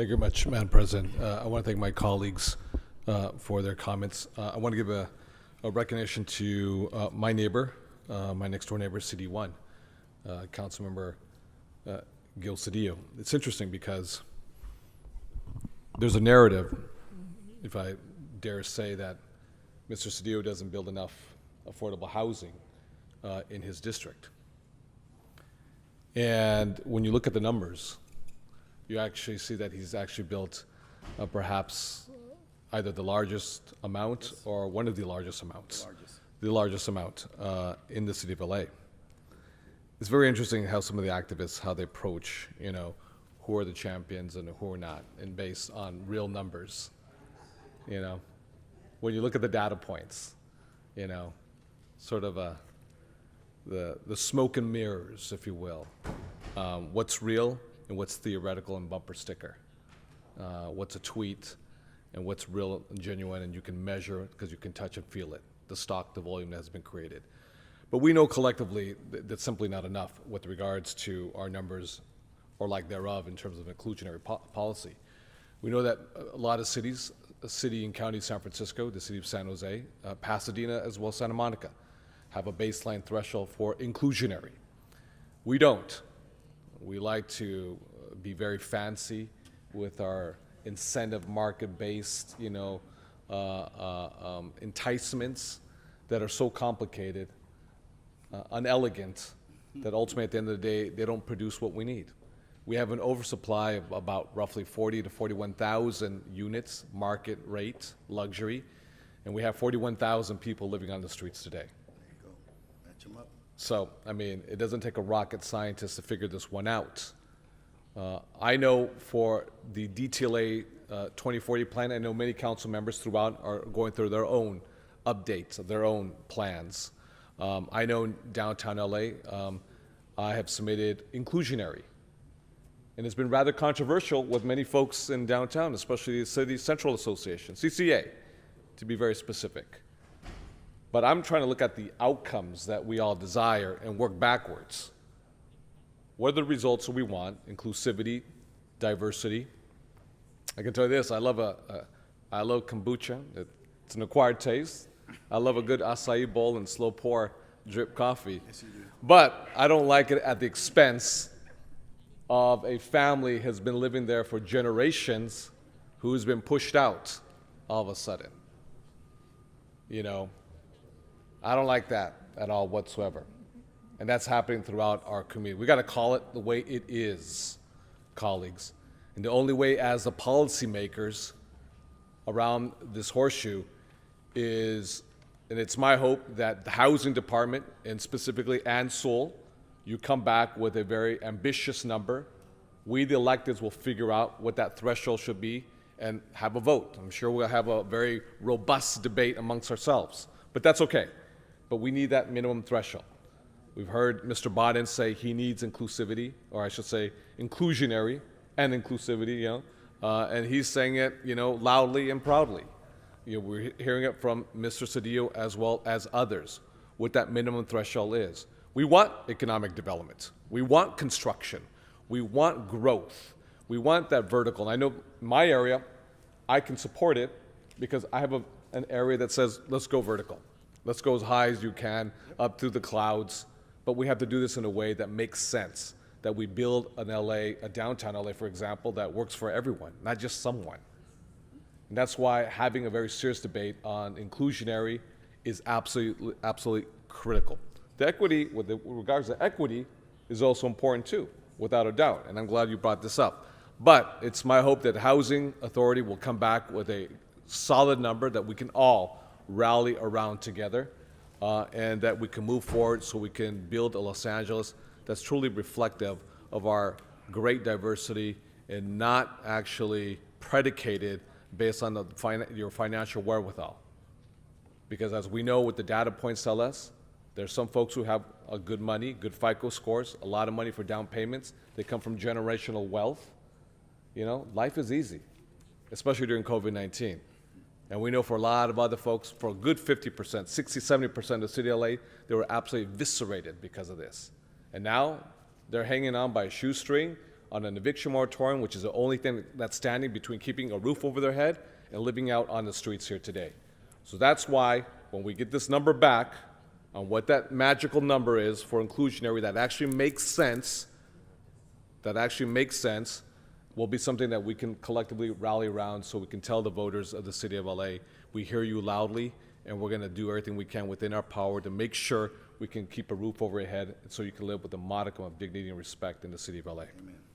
Thank you very much, Madam President. I want to thank my colleagues for their comments. I want to give a recognition to my neighbor, my next door neighbor, CD1, Councilmember Gil Cedillo. It's interesting because there's a narrative, if I dare say, that Mr. Cedillo doesn't build enough affordable housing in his district. And when you look at the numbers, you actually see that he's actually built perhaps either the largest amount or one of the largest amounts. The largest amount in the city of LA. It's very interesting how some of the activists, how they approach, who are the champions and who are not, and based on real numbers. When you look at the data points, sort of the smoke and mirrors, if you will. What's real and what's theoretical and bumper sticker. What's a tweet and what's real and genuine, and you can measure it because you can touch and feel it, the stock, the volume that has been created. But we know collectively that's simply not enough with regards to our numbers or lack thereof in terms of inclusionary policy. We know that a lot of cities, a city and county, San Francisco, the city of San Jose, Pasadena, as well as Santa Monica, have a baseline threshold for inclusionary. We don't. We like to be very fancy with our incentive market-based, enticements that are so complicated, unelegant, that ultimately at the end of the day, they don't produce what we need. We have an oversupply of about roughly 40 to 41,000 units, market rate, luxury, and we have 41,000 people living on the streets today. So, it doesn't take a rocket scientist to figure this one out. I know for the DTLA 2040 plan, I know many council members throughout are going through their own updates of their own plans. I know in downtown LA, I have submitted Inclusionary. And it's been rather controversial with many folks in downtown, especially the City Central Association, CCA, to be very specific. But I'm trying to look at the outcomes that we all desire and work backwards. What are the results that we want? Inclusivity, diversity. I can tell you this, I love kombucha. It's an acquired taste. I love a good acai bowl and slow pour drip coffee. Yes, you do. But I don't like it at the expense of a family has been living there for generations who's been pushed out all of a sudden. I don't like that at all whatsoever. And that's happening throughout our community. We got to call it the way it is, colleagues. And the only way as the policymakers around this horseshoe is, and it's my hope that the housing department, and specifically Ann Sewell, you come back with a very ambitious number. We, the electeds, will figure out what that threshold should be and have a vote. I'm sure we'll have a very robust debate amongst ourselves, but that's okay. But we need that minimum threshold. We've heard Mr. Bodden say he needs inclusivity, or I should say inclusionary and inclusivity, and he's saying it, loudly and proudly. We're hearing it from Mr. Cedillo as well as others, what that minimum threshold is. We want economic development. We want construction. We want growth. We want that vertical. And I know my area, I can support it because I have an area that says, let's go vertical. Let's go as high as you can, up through the clouds. But we have to do this in a way that makes sense, that we build an LA, a downtown LA, for example, that works for everyone, not just someone. And that's why having a very serious debate on inclusionary is absolutely critical. The equity, with regards to equity, is also important too, without a doubt, and I'm glad you brought this up. But it's my hope that Housing Authority will come back with a solid number that we can all rally around together, and that we can move forward so we can build a Los Angeles that's truly reflective of our great diversity and not actually predicated based on your financial wherewithal. Because as we know what the data points tell us, there's some folks who have a good money, good FICO scores, a lot of money for down payments. They come from generational wealth. Life is easy, especially during COVID-19. And we know for a lot of other folks, for a good 50%, 60, 70% of the city of LA, they were absolutely eviscerated because of this. And now they're hanging on by a shoestring, on an eviction moratorium, which is the only thing that's standing between keeping a roof over their head and living out on the streets here today. So that's why when we get this number back on what that magical number is for inclusionary that actually makes sense, will be something that we can collectively rally around so we can tell the voters of the city of LA, we hear you loudly, and we're going to do everything we can within our power to make sure we can keep a roof over your head so you can live with a modicum of dignity and respect in the city of LA. Amen.